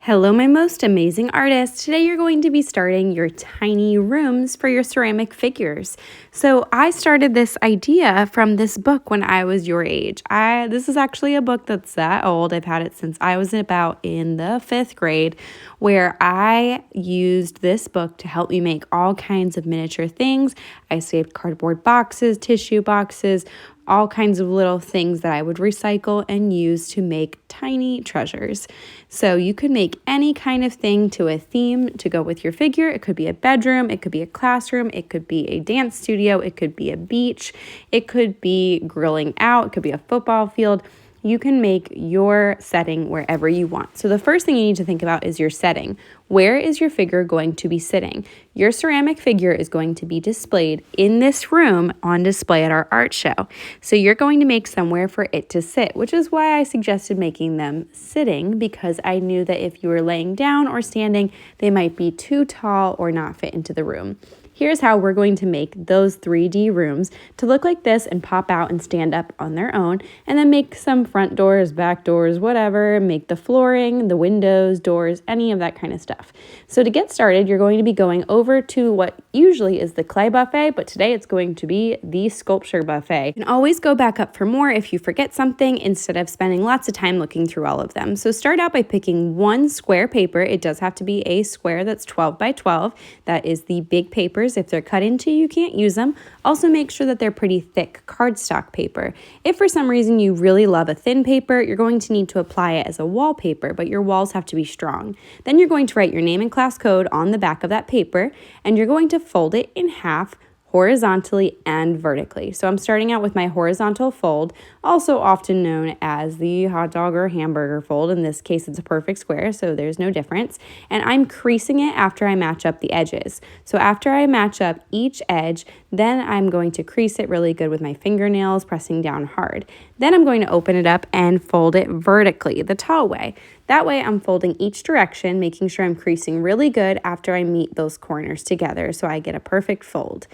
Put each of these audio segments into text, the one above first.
Hello, my most amazing artists. Today you're going to be starting your tiny rooms for your ceramic figures. So I started this idea from this book when I was your age. This is actually a book that's that old. I've had it since I was about in the 5th grade, where I used this book to help me make all kinds of miniature things. I saved cardboard boxes, tissue boxes, all kinds of little things that I would recycle and use to make tiny treasures. So you could make any kind of thing to a theme to go with your figure. It could be a bedroom, it could be a classroom, it could be a dance studio, it could be a beach, it could be grilling out, it could be a football field. You can make your setting wherever you want. So the first thing you need to think about is your setting. Where is your figure going to be sitting? Your ceramic figure is going to be displayed in this room on display at our art show. So you're going to make somewhere for it to sit, which is why I suggested making them sitting, because I knew that if you were laying down or standing, they might be too tall or not fit into the room. Here's how we're going to make those 3D rooms to look like this and pop out and stand up on their own, and then make some front doors, back doors, whatever, make the flooring, the windows, doors, any of that kind of stuff. So to get started, you're going to be going over to what usually is the clay buffet, but today it's going to be the sculpture buffet. You can always go back up for more if you forget something instead of spending lots of time looking through all of them. So start out by picking one square paper. It does have to be a square that's 12 by 12. That is the big paper. If they're cut into, you can't use them. Also make sure that they're pretty thick cardstock paper. If for some reason you really love a thin paper, you're going to need to apply it as a wallpaper, but your walls have to be strong. Then you're going to write your name and class code on the back of that paper, and you're going to fold it in half horizontally and vertically. So I'm starting out with my horizontal fold, also often known as the hot dog or hamburger fold. In this case, it's a perfect square, so there's no difference. And I'm creasing it after I match up the edges. So after I match up each edge, then I'm going to crease it really good with my fingernails, pressing down hard. Then I'm going to open it up and fold it vertically, the tall way. That way I'm folding each direction, making sure I'm creasing really good after I meet those corners together so I get a perfect fold.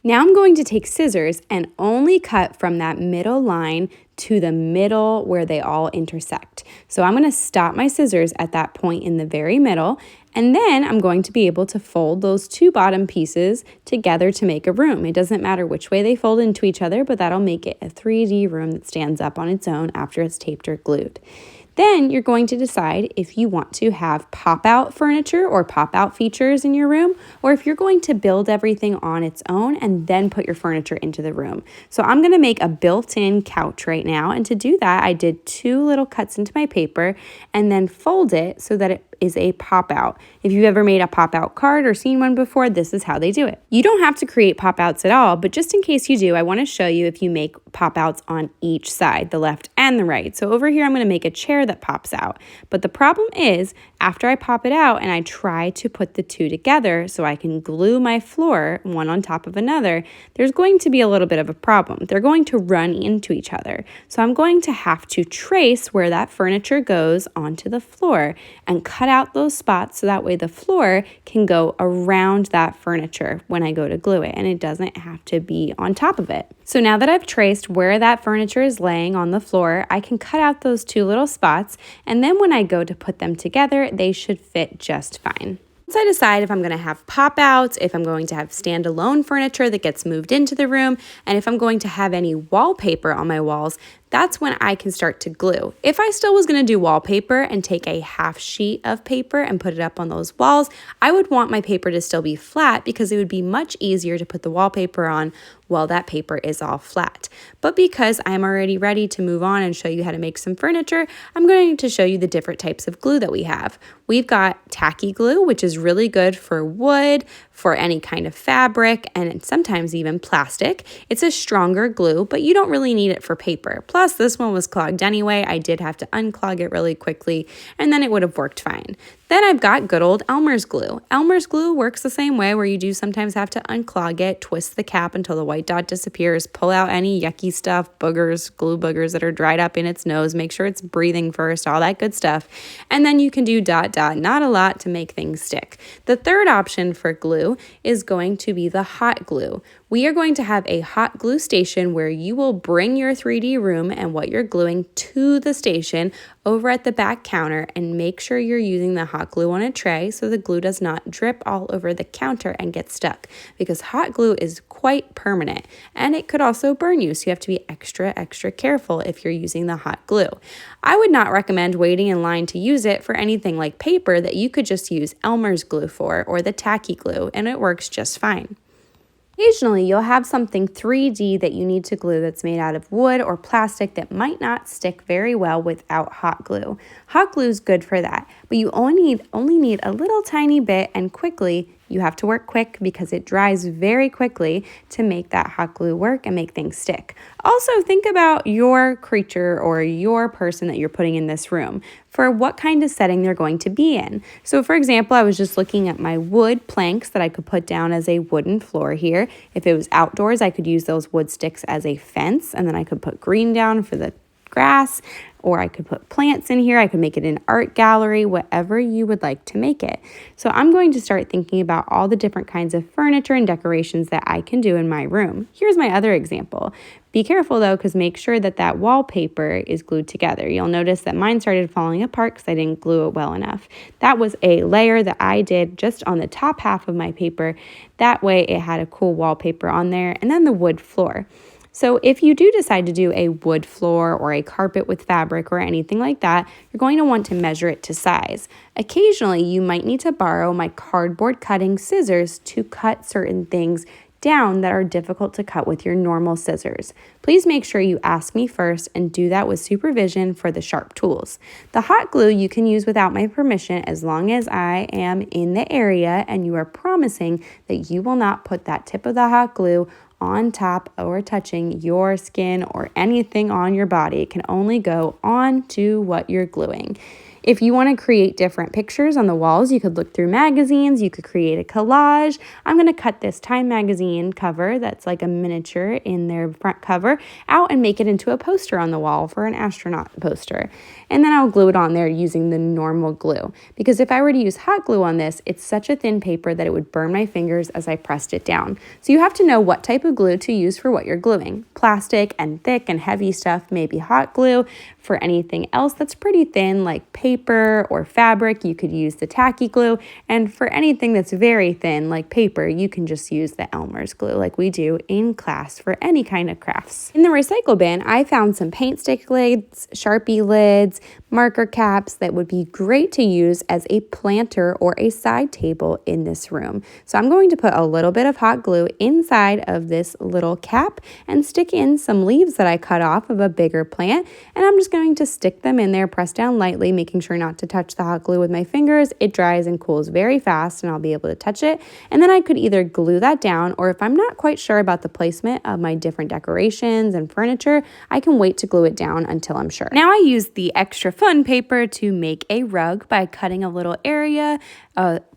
Now I'm going to take scissors and only cut from that middle line to the middle where they all intersect. So I'm going to stop my scissors at that point in the very middle, and then I'm going to be able to fold those two bottom pieces together to make a room. It doesn't matter which way they fold into each other, but that'll make it a 3D room that stands up on its own after it's taped or glued. Then you're going to decide if you want to have pop-out furniture or pop-out features in your room, or if you're going to build everything on its own and then put your furniture into the room. So I'm going to make a built-in couch right now, and to do that, I did 2 little cuts into my paper and then fold it so that it is a pop-out. If you've ever made a pop-out card or seen one before, this is how they do it. You don't have to create pop-outs at all, but just in case you do, I want to show you if you make pop-outs on each side, the left and the right. So over here, I'm going to make a chair that pops out. But the problem is, after I pop it out and I try to put the two together so I can glue my floor one on top of another, there's going to be a little bit of a problem. They're going to run into each other. So I'm going to have to trace where that furniture goes onto the floor and cut out those spots so that way the floor can go around that furniture when I go to glue it, and it doesn't have to be on top of it. So now that I've traced where that furniture is laying on the floor, I can cut out those 2 little spots, and then when I go to put them together, they should fit just fine. Once I decide if I'm going to have pop-outs, if I'm going to have standalone furniture that gets moved into the room, and if I'm going to have any wallpaper on my walls, that's when I can start to glue. If I still was gonna do wallpaper and take a half sheet of paper and put it up on those walls, I would want my paper to still be flat because it would be much easier to put the wallpaper on while that paper is all flat. But because I'm already ready to move on and show you how to make some furniture, I'm going to show you the different types of glue that we have. We've got tacky glue, which is really good for wood, for any kind of fabric, and sometimes even plastic. It's a stronger glue, but you don't really need it for paper. Plus, this one was clogged anyway. I did have to unclog it really quickly, and then it would have worked fine. Then I've got good old Elmer's glue. Elmer's glue works the same way, where you do sometimes have to unclog it, twist the cap until the white dot disappears, pull out any yucky stuff, boogers, glue boogers that are dried up in its nose, make sure it's breathing first, all that good stuff. And then you can do ... not a lot to make things stick. The third option for glue is going to be the hot glue. We are going to have a hot glue station where you will bring your 3D room and what you're gluing to the station over at the back counter, and make sure you're using the hot glue on a tray so the glue does not drip all over the counter and get stuck, because hot glue is quite permanent and it could also burn you, so you have to be extra careful if you're using the hot glue. I would not recommend waiting in line to use it for anything like paper that you could just use Elmer's glue for, or the tacky glue, and it works just fine. Occasionally, you'll have something 3D that you need to glue that's made out of wood or plastic that might not stick very well without hot glue. Hot glue is good for that, but you only need a little tiny bit, and quickly. You have to work quick because it dries very quickly to make that hot glue work and make things stick. Also, think about your creature or your person that you're putting in this room for what kind of setting they're going to be in. So for example, I was just looking at my wood planks that I could put down as a wooden floor here. If it was outdoors, I could use those wood sticks as a fence, and then I could put green down for the grass, or I could put plants in here. I could make it an art gallery, whatever you would like to make it. So I'm going to start thinking about all the different kinds of furniture and decorations that I can do in my room. Here's my other example. Be careful though, because make sure that wallpaper is glued together. You'll notice that mine started falling apart because I didn't glue it well enough. That was a layer that I did just on the top half of my paper. That way it had a cool wallpaper on there, and then the wood floor. So if you do decide to do a wood floor or a carpet with fabric or anything like that, you're going to want to measure it to size. Occasionally, you might need to borrow my cardboard cutting scissors to cut certain things down that are difficult to cut with your normal scissors. Please make sure you ask me first and do that with supervision for the sharp tools. The hot glue you can use without my permission as long as I am in the area and you are promising that you will not put that tip of the hot glue on top or touching your skin or anything on your body. It can only go on to what you're gluing. If you want to create different pictures on the walls, you could look through magazines, you could create a collage. I'm going to cut this Time magazine cover that's like a miniature in their front cover out and make it into a poster on the wall for an astronaut poster. And then I'll glue it on there using the normal glue. Because if I were to use hot glue on this, it's such a thin paper that it would burn my fingers as I pressed it down. So you have to know what type of glue to use for what you're gluing. Plastic and thick and heavy stuff may be hot glue. For anything else that's pretty thin, like paper or fabric, you could use the tacky glue. And for anything that's very thin, like paper, you can just use the Elmer's glue like we do in class for any kind of crafts. In the recycle bin, I found some paint stick lids, Sharpie lids, marker caps that would be great to use as a planter or a side table in this room. So I'm going to put a little bit of hot glue inside of this little cap and stick in some leaves that I cut off of a bigger plant, and I'm just going to stick them in there, press down lightly, making sure not to touch the hot glue with my fingers. It dries and cools very fast and I'll be able to touch it. And then I could either glue that down, or if I'm not quite sure about the placement of my different decorations and furniture, I can wait to glue it down until I'm sure. Now I use the extra fun paper to make a rug by cutting a little area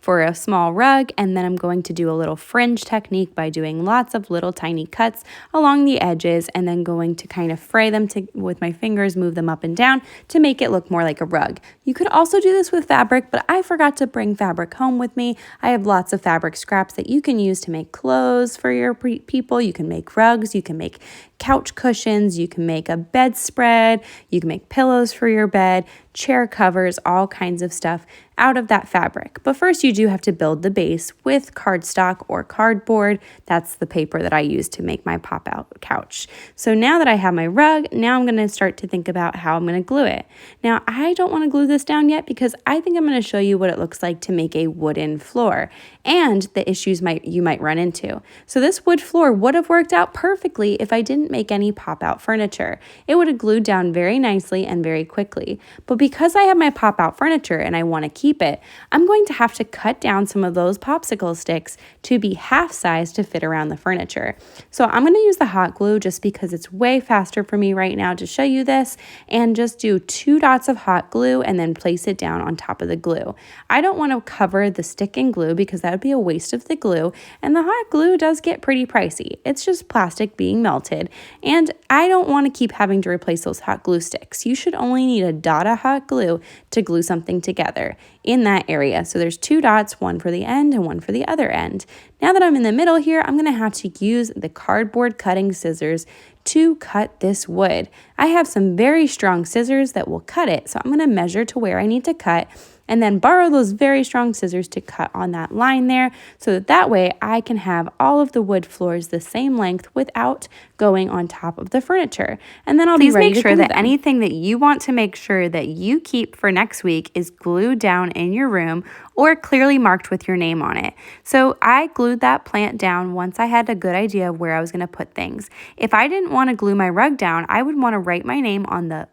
for a small rug, and then I'm going to do a little fringe technique by doing lots of little tiny cuts along the edges, and then going to kind of fray them with my fingers, move them up and down to make it look more like a rug. You could also do this with fabric, but I forgot to bring fabric home with me. I have lots of fabric scraps that you can use to make clothes for your people. You can make rugs, you can make couch cushions, you can make a bedspread, you can make pillows for your bed, chair covers, all kinds of stuff out of that fabric. But first you do have to build the base with cardstock or cardboard. That's the paper that I use to make my pop-out couch. So now that I have my rug, now I'm going to start to think about how I'm going to glue it. Now I don't want to glue this down yet because I think I'm going to show you what it looks like to make a wooden floor and the issues you might run into. So this wood floor would have worked out perfectly if I didn't make any pop-out furniture. It would have glued down very nicely and very quickly. But because I have my pop-out furniture and I want to keep it, I'm going to have to cut down some of those popsicle sticks to be half size to fit around the furniture. So I'm going to use the hot glue just because it's way faster for me right now to show you this, and just do 2 dots of hot glue and then place it down on top of the glue. I don't want to cover the stick in glue because that would be a waste of the glue, and the hot glue does get pretty pricey. It's just plastic being melted, and I don't want to keep having to replace those hot glue sticks. You should only need a dot of hot hot glue to glue something together in that area. So there's 2 dots, one for the end and one for the other end. Now that I'm in the middle here, I'm going to have to use the cardboard cutting scissors to cut this wood. I have some very strong scissors that will cut it, so I'm going to measure to where I need to cut and then borrow those very strong scissors to cut on that line there, so that way I can have all of the wood floors the same length without going on top of the furniture. And then I'll be ready to glue them. Please make sure that anything that you want to make sure that you keep for next week is glued down in your room or clearly marked with your name on it. So I glued that plant down once I had a good idea of where I was going to put things. If I didn't want to glue my rug down, I would want to write my name on the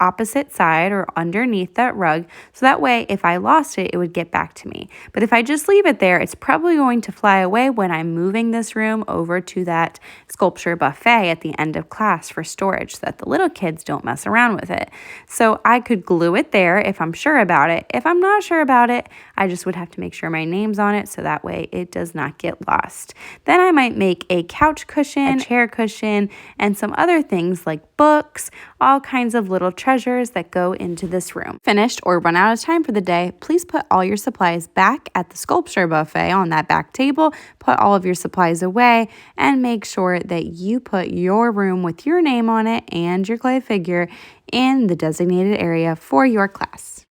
opposite side or underneath that rug, so that way if I lost it, it would get back to me. But if I just leave it there, it's probably going to fly away when I'm moving this room over to that sculpture buffet at the end of class for storage, so that the little kids don't mess around with it. So I could glue it there if I'm sure about it. If I'm not sure about it, I just would have to make sure my name's on it, so that way it does not get lost. Then I might make a couch cushion, a chair cushion, and some other things like books, all kinds of little treasures that go into this room. Finished or run out of time for the day, please put all your supplies back at the sculpture buffet on that back table. Put all of your supplies away and make sure that you put your room with your name on it and your clay figure in the designated area for your class.